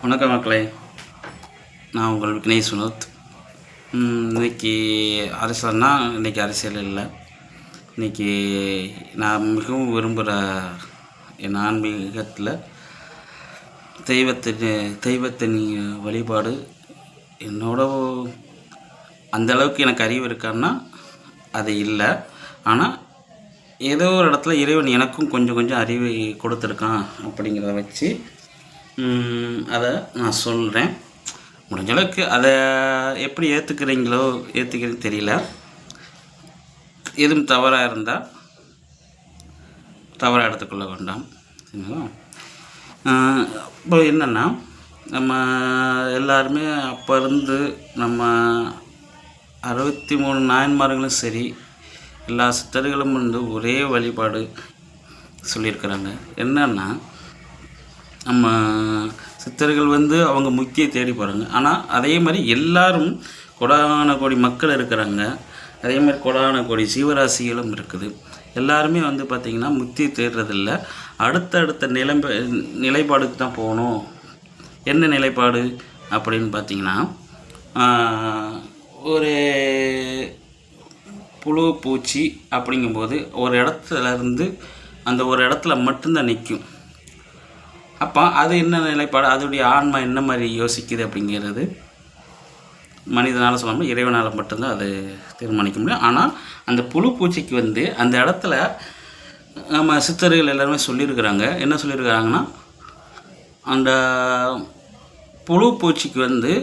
வணக்கம் மக்களே, நான் உங்கள் விக்னேஷ் சுனோத். இன்றைக்கி அரசியல்னா இன்றைக்கி அரசியல் இல்லை. இன்றைக்கி நான் மிகவும் விரும்புகிற என் ஆன்மீகத்தில் தெய்வத்தின் வழிபாடு என்னோட அந்தளவுக்கு எனக்கு அறிவு இருக்கான்னா அது இல்லை. ஆனால் ஏதோ ஒரு இடத்துல இறைவன் எனக்கும் கொஞ்சம் கொஞ்சம் அறிவை கொடுத்துருக்கான் அப்படிங்கிறத வச்சு அதை நான் சொல்கிறேன். முடிஞ்ச அளவுக்கு அதை எப்படி ஏற்றுக்கிறீங்கன்னு தெரியல. எதுவும் தவறாக இருந்தால் தவறாக எடுத்துக்கொள்ள வேண்டாம், சரிங்களா? இப்போ என்னென்னா, நம்ம எல்லாருமே அப்போ இருந்து நம்ம 63 நாயன்மார்களும் சரி, எல்லா சித்தர்களும் ஒரே வழிபாடு சொல்லியிருக்கிறாங்க. என்னன்னா, நம்ம சித்தர்கள் அவங்க முக்தியை தேடி போகிறாங்க. ஆனால் அதே மாதிரி எல்லாரும் கோடான கோடி மக்கள் இருக்கிறாங்க. அதே மாதிரி கோடான கோடி ஜீவராசிகளும் இருக்குது. எல்லாருமே பார்த்திங்கன்னா முக்தியை தேடுறதில்ல. அடுத்தடுத்த நிலைப்பாடுக்கு தான் போகணும். என்ன நிலைப்பாடு அப்படின்னு பார்த்திங்கன்னா, ஒரு புழு பூச்சி அப்படிங்கும்போது ஒரு இடத்துலேருந்து அந்த ஒரு இடத்துல மட்டும்தான் நிற்கும். அப்போ அது என்ன நிலைப்பாடு, அதோடைய ஆன்மா என்ன மாதிரி யோசிக்குது அப்படிங்கிறது மனிதனால் சொல்லாமல் இறைவனால் மட்டும்தான் அது தீர்மானிக்க முடியும். ஆனால் அந்த புழு பூச்சிக்கு அந்த இடத்துல நம்ம சித்தர்கள் எல்லாருமே சொல்லியிருக்கிறாங்க. என்ன சொல்லியிருக்கிறாங்கன்னா, அந்த புழு பூச்சிக்கு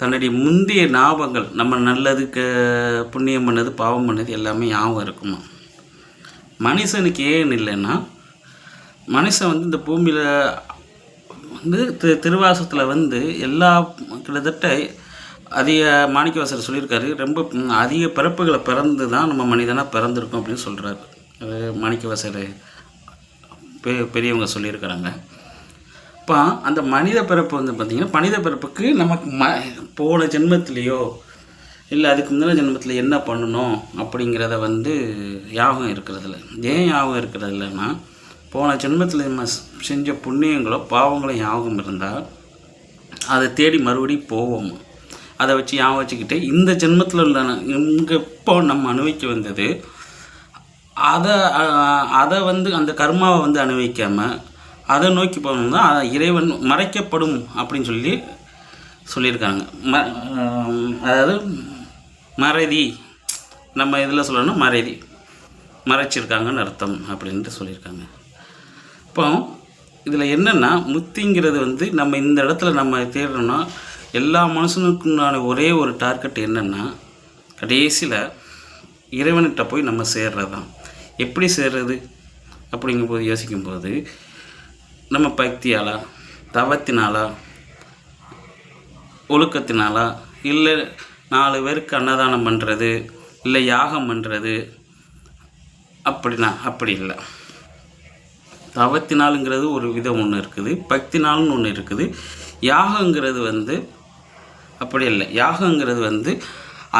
தன்னுடைய முந்தைய ஞாபகங்கள், நம்ம நல்லதுக்கு புண்ணியம் பண்ணது பாவம் பண்ணது எல்லாமே ஞாபகம் இருக்குமா. மனுஷனுக்கு ஏன் இல்லைன்னா, மனுஷன் இந்த பூமியில் திருவாசத்தில் எல்லா கிட்டத்தட்ட அதிக மாணிக்கவாசகர் சொல்லியிருக்காரு, ரொம்ப அதிக பிறப்புகளை பிறந்து தான் நம்ம மனிதனாக பிறந்திருக்கோம் அப்படின்னு சொல்கிறாரு. மாணிக்கவாசகர் பெரியவங்க சொல்லியிருக்கிறாங்க. இப்போ அந்த மனித பிறப்பு பார்த்திங்கன்னா, மனித பிறப்புக்கு நமக்கு போன ஜென்மத்திலேயோ இல்லை அதுக்கு முந்தின ஜென்மத்தில் என்ன பண்ணணும் அப்படிங்கிறத ஞாபகம் இருக்கிறதில்ல. ஏன் ஞாபகம் இருக்கிறதில்லன்னா, போன ஜென்மத்தில் நம்ம செஞ்ச புண்ணியங்களோ பாவங்களோ ஞாபகம் இருந்தால் அதை தேடி மறுபடியும் போவோம். அதை வச்சு ஞாபகம் வச்சுக்கிட்டு இந்த ஜென்மத்தில் உள்ள இங்கே இப்போ நம்ம அனுபவிக்க வந்தது அதை அந்த கர்மாவை அனுபவிக்காமல் அதை நோக்கி போகணும்னா இறைவன் மறைக்கப்படும் அப்படின்னு சொல்லியிருக்காங்க. அதாவது மறதி, நம்ம இதில் சொல்லணும்னா மறைச்சிருக்காங்கன்னு அர்த்தம் அப்படின்ட்டு சொல்லியிருக்காங்க. இப்போ இதில் என்னென்னா, முக்திங்கிறது நம்ம இந்த இடத்துல நம்ம தேடுறோம்னா, எல்லா மனுஷனுக்குண்டான ஒரே ஒரு டார்கெட் என்னென்னா, கடைசியில் இறைவன்கிட்ட போய் நம்ம சேர்றது தான். எப்படி சேர்றது அப்படிங்கும்போது யோசிக்கும்போது, நம்ம பக்தியாலா, தவத்தினாலா, ஒழுக்கத்தினாலா, இல்லை 4 பேருக்கு அன்னதானம் பண்ணுறது, இல்லை யாகம் பண்ணுறது, அப்படி இல்லை. தவத்தினாலுங்கிறது ஒரு விதம் ஒன்று இருக்குது, பக்தினாலுன்னு ஒன்று இருக்குது. யாகங்கிறது அப்படி இல்லை. யாகங்கிறது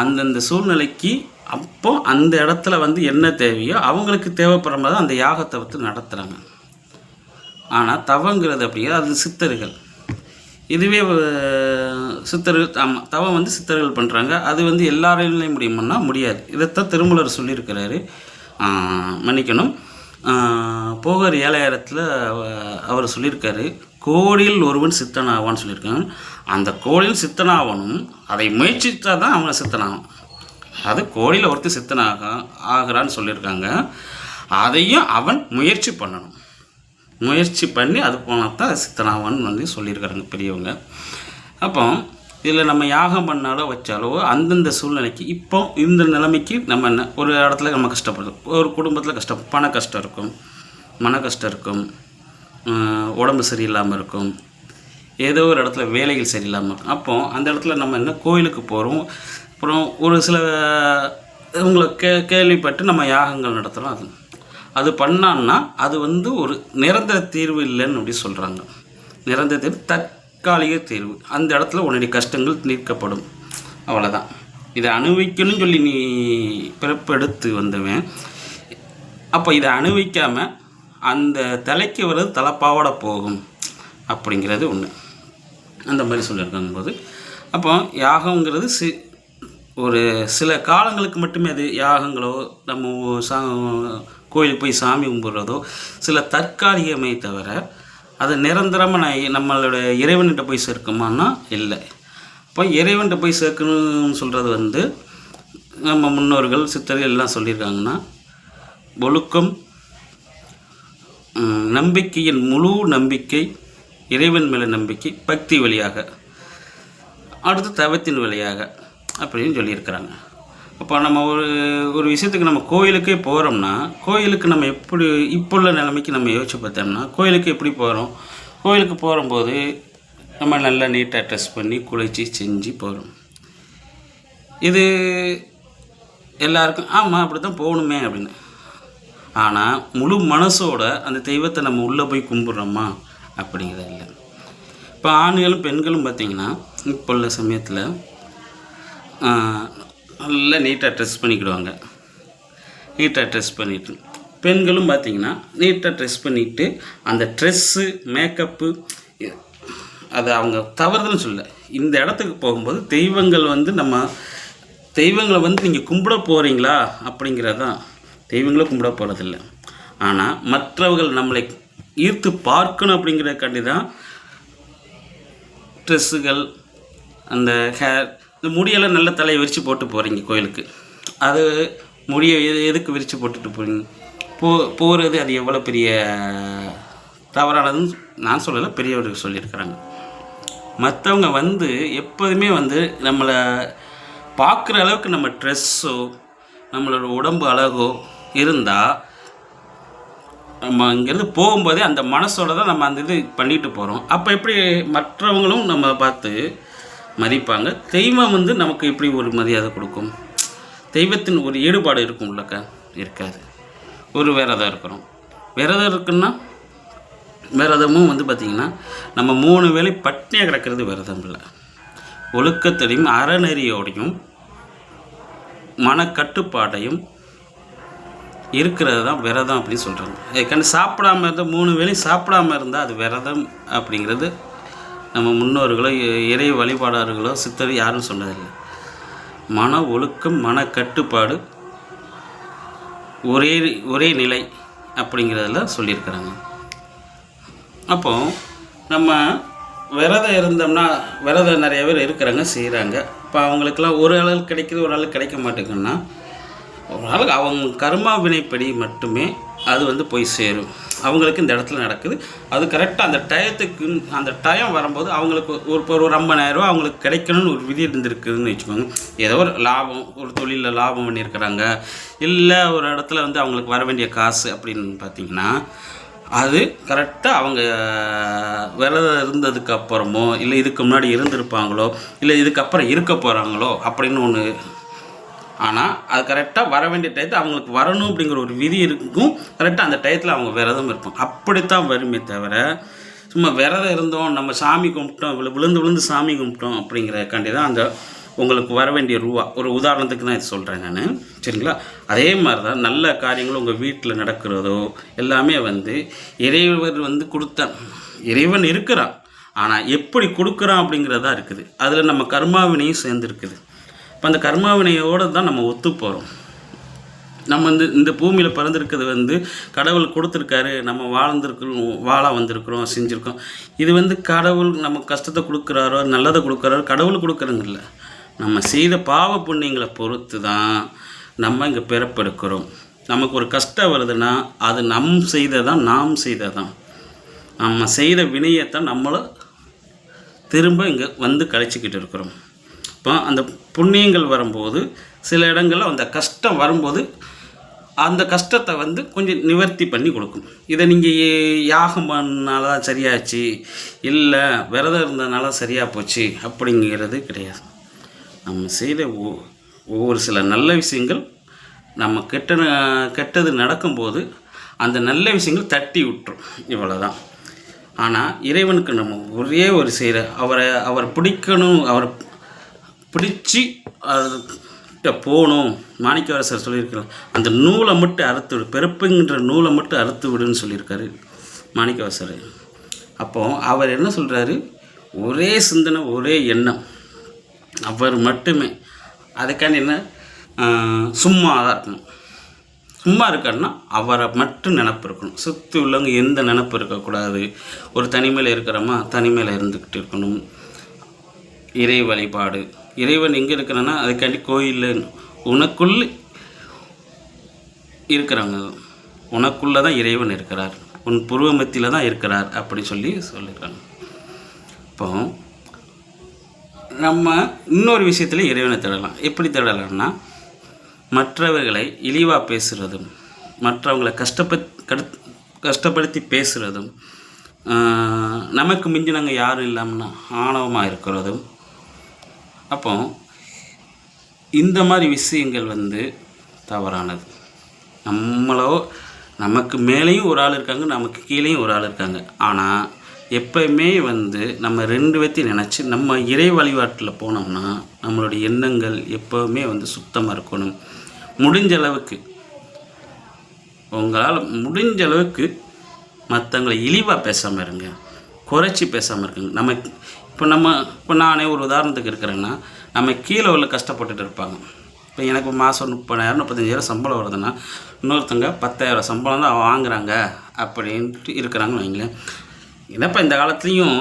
அந்தந்த சூழ்நிலைக்கு அப்போ அந்த இடத்துல என்ன தேவையோ அவங்களுக்கு தேவைப்படுற மாதிரி அந்த யாகத்தை நடத்துகிறாங்க. ஆனால் தவங்கிறது அப்படிங்கிறது அது சித்தர்கள். இதுவே சித்தர்கள், ஆமாம், தவம் சித்தர்கள் பண்ணுறாங்க. அது எல்லாராலையும் முடியுமான்னா முடியாது. இதைத்தான் திருமூலர் சொல்லியிருக்கிறாரு. மன்னிக்கணும், போகர் 7000 அவர் சொல்லியிருக்காரு, கோடியில் ஒருவன் சித்தனாவான்னு சொல்லியிருக்காங்க. அந்த கோடியில் சித்தனாவனும் அதை முயற்சித்தால் தான் அவனை சித்தனாகும். அது கோடியில் ஒருத்தர் ஆகிறான்னு சொல்லியிருக்காங்க. அதையும் அவன் முயற்சி பண்ணணும். முயற்சி பண்ணி அது போனால் தான் சித்தனாவான்னு சொல்லியிருக்காங்க பெரியவங்க. அப்போ இதில் நம்ம யாகம் பண்ணாலோ வச்சாலோ அந்தந்த சூழ்நிலைக்கு இப்போ இந்த நிலைமைக்கு நம்ம என்ன ஒரு இடத்துல நம்ம கஷ்டப்படுறோம். ஒரு குடும்பத்தில் பண கஷ்டம் இருக்கும், மன கஷ்டம் இருக்கும், உடம்பு சரியில்லாமல் இருக்கும், ஏதோ ஒரு இடத்துல வேலைகள் சரியில்லாமல் இருக்கும். அப்போது அந்த இடத்துல நம்ம என்ன கோயிலுக்கு போகிறோம். அப்புறம் ஒரு சில இவங்களை கேள்விப்பட்டு நம்ம யாகங்கள் நடத்துகிறோம். அது பண்ணான்னா அது ஒரு நிரந்தர தீர்வு இல்லைன்னு அப்படி சொல்கிறாங்க. நிரந்தர தீர்வு தற்காலிக தீர்வு. அந்த இடத்துல உன்னுடைய கஷ்டங்கள் தீர்க்கப்படும், அவ்வளோதான். இதை அனுபவிக்கணும்னு சொல்லி நீ பிறப்பெடுத்து வந்தவன். அப்போ இதை அனுபவிக்காமல் அந்த தலைக்கு வர்றது தலைப்பாவோட போகும் அப்படிங்கிறது ஒன்று. அந்த மாதிரி சொல்லியிருக்காங்க போது, அப்போ யாகங்கிறது ஒரு சில காலங்களுக்கு மட்டுமே அது யாகங்களோ நம்ம கோயிலுக்கு போய் சாமி கும்பிட்றதோ சில தற்காலிகமே தவிர அது நிரந்தரமாக நம்மளோட இறைவன்கிட்ட போய் சேர்க்குமான்னா இல்லை. இப்போ இறைவன்கிட்ட போய் சேர்க்கணும்னு சொல்கிறது வந்து நம்ம முன்னோர்கள் சித்தர்கள் எல்லாம் சொல்லியிருக்காங்கன்னா, ஒழுக்கம், நம்பிக்கையின் முழு நம்பிக்கை, இறைவன் மேலே நம்பிக்கை, பக்தி வழியாக, அடுத்து தவத்தின் வழியாக அப்படின்னு சொல்லியிருக்கிறாங்க. அப்போ நம்ம ஒரு விஷயத்துக்கு நம்ம கோயிலுக்கே போகிறோம்னா, கோயிலுக்கு நம்ம எப்படி இப்போ உள்ள நிலைமைக்கு நம்ம யோசிச்சு பார்த்தோம்னா, கோயிலுக்கு எப்படி போகிறோம்? கோயிலுக்கு போகும்போது நம்ம நல்லா நீட்டாக ட்ரெஸ் பண்ணி குளித்து செஞ்சு போகிறோம். இது எல்லாருக்கும் ஆமாம் அப்படி தான் போகணுமே அப்படின்னு. ஆனால் முழு மனசோட அந்த தெய்வத்தை நம்ம உள்ளே போய் கும்பிட்றோமா அப்படிங்கிறது இல்லை. இப்போ ஆண்களும் பெண்களும் பார்த்திங்கன்னா இப்போ உள்ள சமயத்தில் நல்லா நீட்டாக ட்ரெஸ் பண்ணிக்கிடுவாங்க. நீட்டாக ட்ரெஸ் பண்ணிவிட்டு பெண்களும் பார்த்திங்கன்னா நீட்டாக ட்ரெஸ் பண்ணிவிட்டு அந்த ட்ரெஸ்ஸு மேக்கப்பு அது அவங்க தவறுதல்னு சொல்ல. இந்த இடத்துக்கு போகும்போது தெய்வங்கள் வந்து தெய்வங்களை வந்து நீங்கள் கும்பிட போகிறீங்களா அப்படிங்கிறது தான். தெய்வங்களை கும்பிட போகிறதில்ல. ஆனால் மற்றவர்கள் நம்மளை ஈர்த்து பார்க்கணும் அப்படிங்கிறதுக்காண்டி தான் ட்ரெஸ்ஸுகள், அந்த ஹேர், இந்த முடியெல்லாம் நல்ல தலையை விரித்து போட்டு போகிறீங்க கோயிலுக்கு. அது முடியை எதுக்கு விரித்து போட்டுட்டு போகிறீங்க? போகிறது அது எவ்வளோ பெரிய தவறானதுன்னு நான் சொல்லலை, பெரியவர்கள் சொல்லியிருக்கிறாங்க. மற்றவங்க வந்து எப்போதுமே வந்து நம்மளை பார்க்குற அளவுக்கு நம்ம ட்ரெஸ்ஸோ நம்மளோட உடம்பு அழகோ இருந்தால் நம்ம இங்கேருந்து போகும்போதே அந்த மனசோட தான் நம்ம அந்த இது பண்ணிட்டு போகிறோம். அப்போ எப்படி மற்றவங்களும் நம்ம பார்த்து மதிப்பாங்க. தெய்வம் வந்து நமக்கு எப்படி ஒரு மரியாதை கொடுக்கும்? தெய்வத்தின் ஒரு ஈடுபாடு இருக்கும் உள்ளக்கா? இருக்காது. ஒரு விரதம் இருக்கிறோம். விரதம் இருக்குன்னா விரதமும் வந்து பார்த்திங்கன்னா நம்ம 3 வேளை பட்னியாக கிடக்கிறது விரதம் இல்லை. ஒழுக்கத்தையும் அறநெறியோடையும் மனக்கட்டுப்பாட்டையும் இருக்கிறது தான் விரதம் அப்படின்னு சொல்கிறாங்க. அதுக்காண்டி சாப்பிடாமல் இருந்தால் 3 வேளையும் சாப்பிடாமல் இருந்தால் அது விரதம் அப்படிங்கிறது நம்ம முன்னோர்களோ இறை வழிபாடாளர்களோ சித்தர் யாரும் சொன்னதில்லை. மன ஒழுக்கம், மனக்கட்டுப்பாடு, ஒரே நிலை அப்படிங்கிறதுல சொல்லியிருக்கிறாங்க. அப்போது நம்ம விரதம் இருந்தோம்னா, விரதம் நிறைய பேர் இருக்கிறாங்க, செய்கிறாங்க. இப்போ அவங்களுக்கெல்லாம் ஒரு ஆளுக்கு கிடைக்கிது, ஒரு ஆளுக்கு கிடைக்க மாட்டேங்குன்னா, ஒரு ஆளுக்கு அவங்க கர்மா வினைப்படி மட்டுமே அது வந்து போய் சேரும். அவங்களுக்கு இந்த இடத்துல நடக்குது. அது கரெக்டாக அந்த டயத்துக்கு அந்த டைம் வரும்போது அவங்களுக்கு ஒரு 50,000 அவங்களுக்கு கிடைக்கணும்னு ஒரு விதி இருந்திருக்குதுன்னு வச்சுக்கோங்க. ஏதோ ஒரு லாபம், ஒரு தொழிலில் லாபம் பண்ணியிருக்கிறாங்க, இல்லை ஒரு இடத்துல வந்து அவங்களுக்கு வர வேண்டிய காசு அப்படின்னு பார்த்திங்கன்னா, அது கரெக்டாக அவங்க விரதம் இருந்ததுக்கு அப்புறமோ இல்லை இதுக்கு முன்னாடி இருந்திருப்பாங்களோ இல்லை இதுக்கப்புறம் இருக்க போகிறாங்களோ அப்படின்னு ஒன்று. ஆனால் அது கரெக்டாக வர வேண்டிய டயத்தை அவங்களுக்கு வரணும் அப்படிங்கிற ஒரு விதி இருக்கும். கரெக்டாக அந்த டயத்தில் அவங்க விரதம் இருப்பாங்க. அப்படித்தான் வருமே தவிர சும்மா விரதம் இருந்தோம், நம்ம சாமி கும்பிட்டோம், விழுந்து சாமி கும்பிட்டோம் அப்படிங்கிறக்காண்டி தான் அந்த உங்களுக்கு வர வேண்டிய ரூபா. ஒரு உதாரணத்துக்கு தான் இது சொல்கிறேன் நான், சரிங்களா? அதே மாதிரி தான் நல்ல காரியங்களும் உங்கள் வீட்டில் நடக்கிறதோ எல்லாமே வந்து இறைவர் வந்து இறைவன் இருக்கிறான். ஆனால் எப்படி கொடுக்குறான் அப்படிங்கிறதா இருக்குது. அதில் நம்ம கர்மாவினையும் சேர்ந்துருக்குது. இப்போ அந்த கர்மாவினையோடு தான் நம்ம ஒத்து போகிறோம். நம்ம இந்த பூமியில் பிறந்திருக்கிறது வந்து கடவுள் கொடுத்துருக்காரு, நம்ம வாழ வந்திருக்கிறோம், செஞ்சுருக்கோம். இது வந்து கடவுள் நம்ம கஷ்டத்தை கொடுக்குறாரோ நல்லதை கொடுக்குறாரோ கடவுள் கொடுக்குறதில்ல. நம்ம செய்த பாவ புண்ணியங்களை பொறுத்து தான் நம்ம இங்கே பிறப்பெடுக்கிறோம். நமக்கு ஒரு கஷ்டம் வருதுன்னா அது நாம் செய்ததான். நம்ம செய்த வினையைத்தான் நம்மளை திரும்ப இங்கே வந்து கழிச்சிக்கிட்டு இருக்கிறோம். இப்போ அந்த புண்ணியங்கள் வரும்போது சில இடங்களில் அந்த கஷ்டம் வரும்போது அந்த கஷ்டத்தை வந்து கொஞ்சம் நிவர்த்தி பண்ணி கொடுக்கும். இதை நீங்கள் யாகம் பண்ணனால தான் சரியாச்சு, இல்லை விரதம் இருந்ததுனால சரியாக போச்சு அப்படிங்கிறது கிடையாது. நம்ம செய்த ஒவ்வொரு சில நல்ல விஷயங்கள் நம்ம கெட்டது நடக்கும்போது அந்த நல்ல விஷயங்கள் தட்டி விட்டுரும், இவ்வளோதான். ஆனால் இறைவனுக்கு நம்ம ஒரே ஒரு செய்கிற அவர் பிடிக்கணும், அவர் பிடிச்சி அது போகணும். மாணிக்கவாசகர் சொல்லியிருக்காரு, அந்த நூலை மட்டும் அறுத்து விடு, பிறப்புங்கிற நூலை மட்டும் அறுத்து விடுன்னு சொல்லியிருக்காரு மாணிக்கவாசகர். அப்போது அவர் என்ன சொல்கிறாரு, ஒரே சிந்தனை, ஒரே எண்ணம், அவர் மட்டுமே. அதுக்காண்டி என்ன, சும்மா தான் இருக்கணும். சும்மா இருக்காருன்னா அவரை மட்டும் நினப்பு இருக்கணும். சுற்றி உள்ளவங்க எந்த நினப்பு இருக்கக்கூடாது. ஒரு தனிமையில் இருக்கிறோமா, தனிமையில் இருந்துக்கிட்டு இருக்கணும். இறை வழிபாடு, இறைவன் எங்கே இருக்கிறான்னா அதுக்காண்டி கோயிலில் உனக்குள்ள இருக்கிறாங்க, உனக்குள்ளே தான் இறைவன் இருக்கிறார், உன் புருவ மத்தியில் தான் இருக்கிறார் அப்படி சொல்லியிருக்காங்க. இப்போ நம்ம இன்னொரு விஷயத்தில் இறைவனை தேடலாம். எப்படி தேடலாம்னா, மற்றவர்களை இழிவாக பேசுகிறதும், மற்றவங்களை கஷ்டப்படுத்தி பேசுகிறதும், நமக்கு மிஞ்சினங்க யாரும் இல்லாமல்னா ஆணவமாக இருக்கிறதும். அப்போ இந்த மாதிரி விஷயங்கள் தவறானது. நமக்கு மேலேயும் ஒரு ஆள் இருக்காங்க, நமக்கு கீழேயும் ஒரு ஆள் இருக்காங்க. ஆனால் எப்பயுமே நம்ம ரெண்டு பேர்த்தையும் நினச்சி நம்ம இறை வழிபாட்டில் போனோம்னா நம்மளுடைய எண்ணங்கள் எப்போவுமே சுத்தமாக இருக்கணும். முடிஞ்ச அளவுக்கு உங்களால் முடிஞ்ச அளவுக்கு மற்றவங்களை இழிவாக பேசாமல் இருங்க, குறைச்சி பேசாமல் இருக்குங்க. இப்போ நானே ஒரு உதாரணத்துக்கு இருக்கிறேன்னா, நம்ம கீழே உள்ள கஷ்டப்பட்டுட்டு இருப்பாங்க. இப்போ எனக்கு மாதம் 30,000 35,000 சம்பளம் வருதுன்னா, இன்னொருத்தங்க 10,000 சம்பளம் தான் வாங்குகிறாங்க அப்படின்ட்டு இருக்கிறாங்கன்னு வைங்களேன். என்னப்பா இந்த காலத்துலேயும்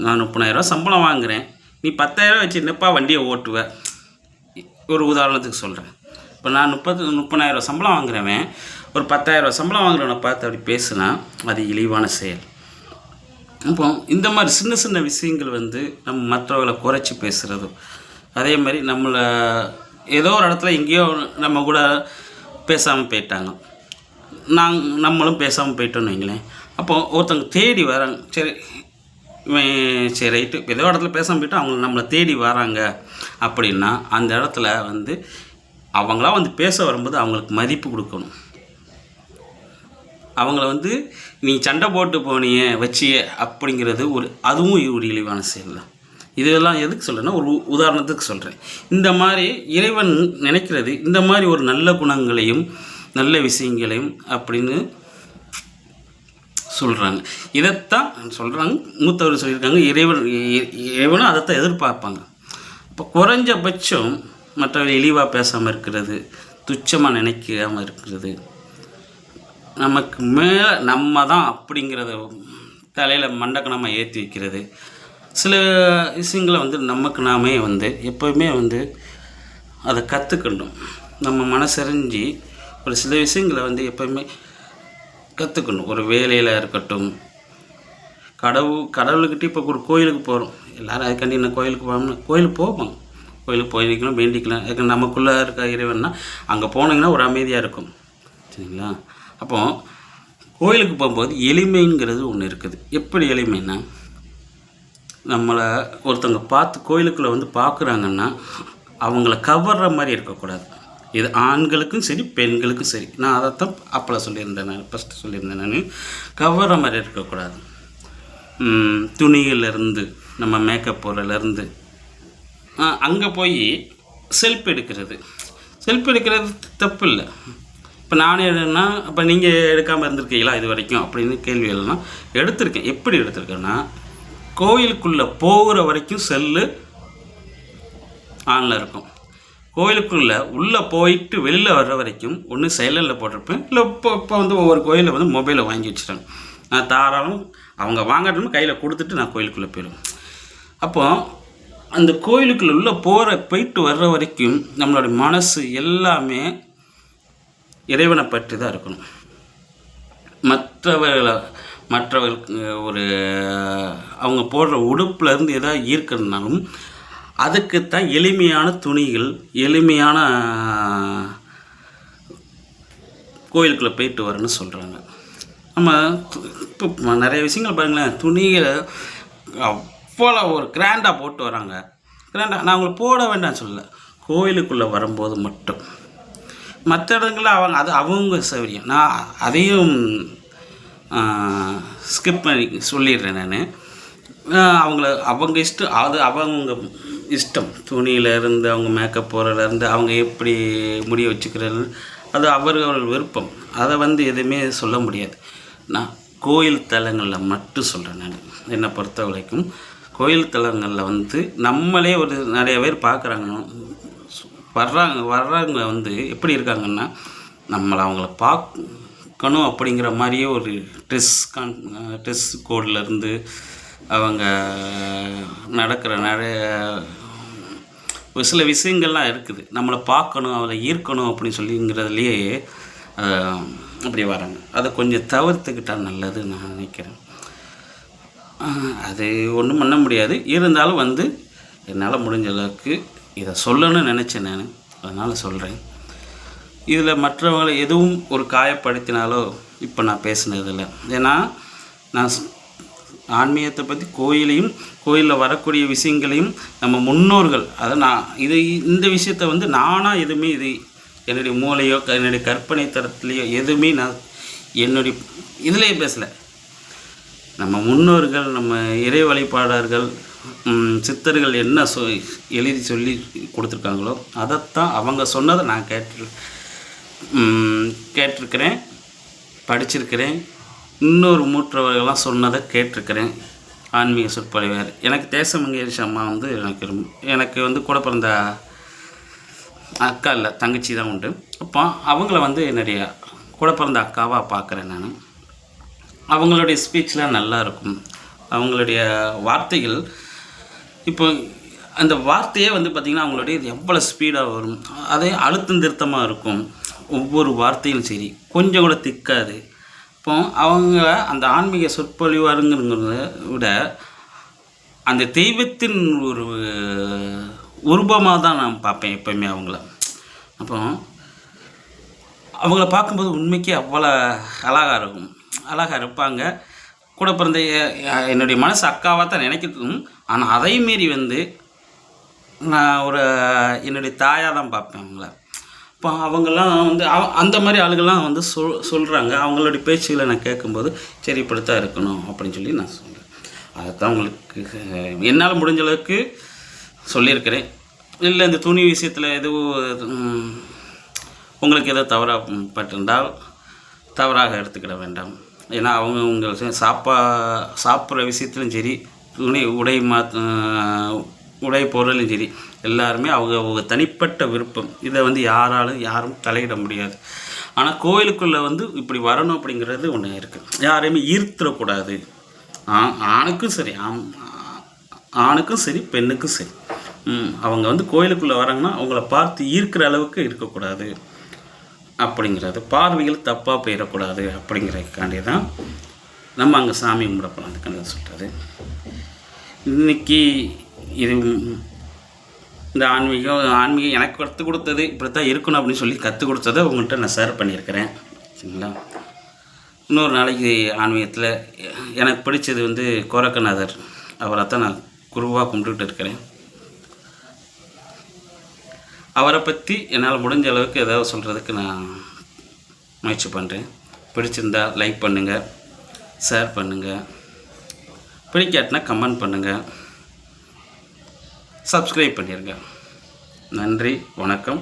நான் 30,000 சம்பளம் வாங்குகிறேன், நீ 10,000 வச்சு என்னப்பா வண்டியை ஓட்டுவ? ஒரு உதாரணத்துக்கு சொல்கிறேன். இப்போ நான் 30,000 சம்பளம் வாங்குறவன் ஒரு 10,000 சம்பளம் வாங்குறவனை பார்த்து அப்படி பேசுனா அது இழிவான செயல். அப்போ இந்த மாதிரி சின்ன சின்ன விஷயங்கள் நம்ம மற்றவர்களை குறைச்சி பேசுகிறதும், அதே மாதிரி நம்மளை ஏதோ ஒரு இடத்துல எங்கேயோ நம்ம கூட பேசாமல் போயிட்டாங்க, நம்மளும் பேசாமல் போயிட்டோன்னு வைங்களேன். அப்போது ஒருத்தவங்க தேடி வராங்க, சரி ரைட்டு, ஏதோ இடத்துல பேசாமல் போயிட்டோம், அவங்க நம்மளை தேடி வராங்க அப்படின்னா அந்த இடத்துல அவங்களாம் பேச வரும்போது அவங்களுக்கு மதிப்பு கொடுக்கணும். அவங்கள நீ சண்டை போட்டு போனியே வச்சியே அப்படிங்கிறது அதுவும் ஒரு இழிவான செயல் தான். இதெல்லாம் எதுக்கு சொல்கிறேன்னா, ஒரு உதாரணத்துக்கு சொல்கிறேன். இந்த மாதிரி இறைவன் நினைக்கிறது இந்த மாதிரி ஒரு நல்ல குணங்களையும் நல்ல விஷயங்களையும் அப்படின்னு சொல்கிறாங்க. இதைத்தான் சொல்கிறாங்க, மூத்தவர் சொல்லியிருக்காங்க. இறைவனும் அதைத்தான் எதிர்பார்ப்பாங்க. இப்போ குறைஞ்சபட்சம் மற்றவர்கள் இழிவாக பேசாமல் இருக்கிறது, துச்சமாக நினைக்காமல் இருக்கிறது, நமக்கு மேலே நம்ம தான் அப்படிங்கிறத தலையில் மண்டக்கணமாக ஏற்றி வைக்கிறது, சில விஷயங்களை நமக்கு நாமே எப்போவுமே அதை கற்றுக்கணும். நம்ம மனசறிஞ்சு ஒரு சில விஷயங்களை எப்போவுமே கற்றுக்கணும். ஒரு வேலையில் இருக்கட்டும், கடவுள்கிட்ட இப்போ ஒரு கோயிலுக்கு போகிறோம், எல்லோரும் அதுக்காண்டி என்ன கோயிலுக்கு போகணும்னா கோயிலுக்கு போவோம், கோயிலுக்கு போயிருக்கலாம், வேண்டிக்கலாம். அதுக்கு நமக்குள்ளே இருக்க இறைவன்னா அங்கே போனீங்கன்னா ஒரு அமைதியாக இருக்கும், சரிங்களா? அப்போது கோயிலுக்கு போகும்போது எளிமைங்கிறது ஒன்று இருக்குது. எப்படி எளிமைன்னா, நம்மளை ஒருத்தவங்க பார்த்து கோயிலுக்குள்ளே பார்க்குறாங்கன்னா அவங்கள கவர்ற மாதிரி இருக்கக்கூடாது. இது ஆண்களுக்கும் சரி பெண்களுக்கும் சரி. நான் அதைத்தான் அப்போலாம் சொல்லியிருந்தேன், நான் ஃபஸ்ட்டு சொல்லியிருந்தேன். நான் கவர்ற மாதிரி இருக்கக்கூடாது. துணியிலேருந்து நம்ம மேக்கப் போடுறதுலேருந்து அங்கே போய் செல்ஃப் எடுக்கிறது தப்பு இல்லை. இப்போ நானே என்னன்னா, இப்போ நீங்கள் எடுக்காமல் இருந்திருக்கீங்களா இது வரைக்கும் அப்படின்னு கேள்விகள்லாம் எடுத்திருக்கேன். எப்படி எடுத்திருக்கேன்னா, கோயிலுக்குள்ளே போகிற வரைக்கும் செல்லு ஆனில் இருக்கும். கோயிலுக்குள்ளே உள்ளே போயிட்டு வெளியில் வர்ற வரைக்கும் ஒன்று சைலண்டில் போட்டிருப்பேன், இல்லை இப்போ ஒவ்வொரு கோயிலில் மொபைலை வாங்கி வச்சுட்டாங்க. நான் தாராளம் அவங்க வாங்கட்டுமே கையில் கொடுத்துட்டு நான் கோயிலுக்குள்ளே போயிடுவேன். அப்போது அந்த கோயிலுக்குள்ளே உள்ளே போயிட்டு வர்ற வரைக்கும் நம்மளுடைய மனசு எல்லாமே இறைவனை பற்றி தான் இருக்கணும். மற்றவர்களுக்கு ஒரு அவங்க போடுற உடுப்புலேருந்து எதாவது ஈர்க்கணுனாலும் அதுக்குத்தான் எளிமையான துணிகள், எளிமையான கோயிலுக்குள்ளே போயிட்டு வரணும்னு சொல்கிறாங்க. நம்ம இப்போ நிறைய விஷயங்கள் பாருங்களேன், துணிகளை அவ்வளோ ஒரு கிராண்டாக போட்டு வராங்க. கிராண்டாக நான் அவங்களை போட வேண்டாம்னு சொல்லலை, கோயிலுக்குள்ளே வரும்போது மட்டும். மற்ற இடங்களில் அவங்க சௌகரியம், நான் அதையும் ஸ்கிப் பண்ணி சொல்லிடுறேன். நான் அவங்க இஷ்டம், அவங்க இஷ்டம். துணியிலேருந்து அவங்க மேக்கப் போகிறதுலேருந்து அவங்க எப்படி முடிய வச்சுக்கிறது அது அவர்கள் விருப்பம். அதை எதுவுமே சொல்ல முடியாது. கோயில் தலங்களில் மட்டும் சொல்கிறேன். நான் என்னை பொறுத்த வரைக்கும் கோயில் தலங்களில் வந்து நம்மளே ஒரு நிறைய பேர் பார்க்குறாங்க, வர்றவங்க வந்து எப்படி இருக்காங்கன்னா, நம்மளை அவங்கள பார்க்கணும் அப்படிங்கிற மாதிரியே ஒரு ட்ரெஸ் கோட்லேருந்து அவங்க நடக்கிற நிறைய சில விஷயங்கள்லாம் இருக்குது. நம்மளை பார்க்கணும், அவளை ஈர்க்கணும் அப்படின்னு சொல்லிங்கிறதுலையே அப்படி வராங்க. அதை கொஞ்சம் தவிர்த்துக்கிட்டால் நல்லதுன்னு நான் நினைக்கிறேன். அது ஒன்றும் பண்ண முடியாது. இருந்தாலும் வந்து என்னால் முடிஞ்ச அளவுக்கு இதை சொல்லணும்னு நினச்சேன் நான், அதனால் சொல்கிறேன். இதில் மற்றவங்களை எதுவும் ஒரு காயப்படுத்தினாலோ இப்போ நான் பேசினதில்லை. ஏன்னா நான் ஆன்மீகத்தை பற்றி கோயிலில் வரக்கூடிய விஷயங்களையும் நம்ம முன்னோர்கள் அதை இந்த விஷயத்தை வந்து நானாக எதுவுமே என்னுடைய மூளையோ என்னுடைய கற்பனை தரத்துலேயோ எதுவுமே நான் என்னுடைய இதிலேயே பேசலை. நம்ம முன்னோர்கள், நம்ம இறை வழிபாடர்கள், சித்தர்கள் என்ன எழுதி சொல்லி கொடுத்துருக்காங்களோ அதைத்தான் அவங்க சொன்னதை நான் கேட்டிருக்கிறேன், படிச்சிருக்கிறேன். இன்னொரு மூற்றவர்கள்லாம் சொன்னதை கேட்டிருக்கிறேன். ஆன்மீக சொற்பொழிவார் எனக்கு தேசமங்கேஷ் அம்மா வந்து எனக்கு வந்து கூட பிறந்த அக்கா இல்லை, தங்கச்சி தான் உண்டு. அப்போ அவங்கள வந்து என்னுடைய கூட பிறந்த அக்காவாக பார்க்குறேன் நான். அவங்களுடைய ஸ்பீச்லாம் நல்லாயிருக்கும். அவங்களுடைய வார்த்தைகள் இப்போ அந்த வார்த்தையே வந்து பார்த்திங்கன்னா அவங்களுடைய எவ்வளோ ஸ்பீடாக வரும், அதே அழுத்தம் திருத்தமாக இருக்கும். ஒவ்வொரு வார்த்தையும் சரி, கொஞ்சம் கூட திக்காது. இப்போ அவங்க அந்த ஆன்மீக சொற்பொழிவாருங்கிறத விட அந்த தெய்வத்தின் ஒரு உருவமாக தான் நான் பார்ப்பேன் எப்போயுமே அவங்கள. அப்போ அவங்கள பார்க்கும்போது உண்மைக்கு அவ்வளோ அழகாக இருப்பாங்க. கூட பிறந்த என்னுடைய மனசு அக்காவாக தான் நினைக்கணும். ஆனால் அதை மீறி வந்து நான் என்னுடைய தாயாக தான் பார்ப்பேன் அவங்கள. இப்போ அவங்கெல்லாம் வந்து அந்த மாதிரி ஆளுகள்லாம் வந்து சொல்கிறாங்க. அவங்களுடைய பேச்சுகளை நான் கேட்கும்போது சரி இப்படித்தான் இருக்கணும் அப்படின்னு சொல்லி நான் சொல்கிறேன். அதைத்தான் உங்களுக்கு என்னால் முடிஞ்ச அளவுக்கு சொல்லியிருக்கிறேன். இல்லை இந்த துணி விஷயத்தில் எதுவும் உங்களுக்கு எதோ தவறாக பட்டிருந்தால் தவறாக எடுத்துக்கிட வேண்டாம். ஏன்னா அவங்க சாப்பிட்ற விஷயத்துலையும் சரி, உடை பொருளும் சரி, எல்லாருமே அவங்க தனிப்பட்ட விருப்பம். இதை வந்து யாரும் தலையிட முடியாது. ஆனால் கோயிலுக்குள்ளே வந்து இப்படி வரணும் அப்படிங்கிறது ஒன்று இருக்குது. யாரையுமே ஈர்த்துடக்கூடாது. ஆணுக்கும் சரி பெண்ணுக்கும் சரி. அவங்க வந்து கோயிலுக்குள்ளே வராங்கன்னா அவங்கள பார்த்து ஈர்க்கிற அளவுக்கு இருக்கக்கூடாது அப்படிங்கிறது, பார்வைகள் தப்பாக போயிடக்கூடாது அப்படிங்கிறதுக்காண்டி தான் நம்ம அங்கே சாமி கும்பிடப்போம். அதுக்கான சொல்கிறது. இன்றைக்கி இது இந்த ஆன்மீகம் எனக்கு கற்றுக் கொடுத்தது இப்படித்தான் இருக்கணும் அப்படின்னு சொல்லி கற்றுக் கொடுத்ததை உங்கள்கிட்ட நான் ஷேர் பண்ணியிருக்கிறேன். சரிங்களா? இன்னொரு நாளைக்கு ஆன்மீகத்தில் எனக்கு பிடிச்சது வந்து கோரக்கநாதர், அவரை தான் நான் குருவாக கும்பிட்டுக்கிட்டு இருக்கிறேன். அவரை பற்றி என்னால் முடிஞ்ச அளவுக்கு ஏதாவது சொல்கிறதுக்கு நான் முயற்சி பண்ணுறேன். பிடிச்சிருந்தா லைக் பண்ணுங்கள், ஷேர் பண்ணுங்கள், பிடிக்காட்டினா கமெண்ட் பண்ணுங்கள், சப்ஸ்கிரைப் பண்ணிடுங்க. நன்றி, வணக்கம்.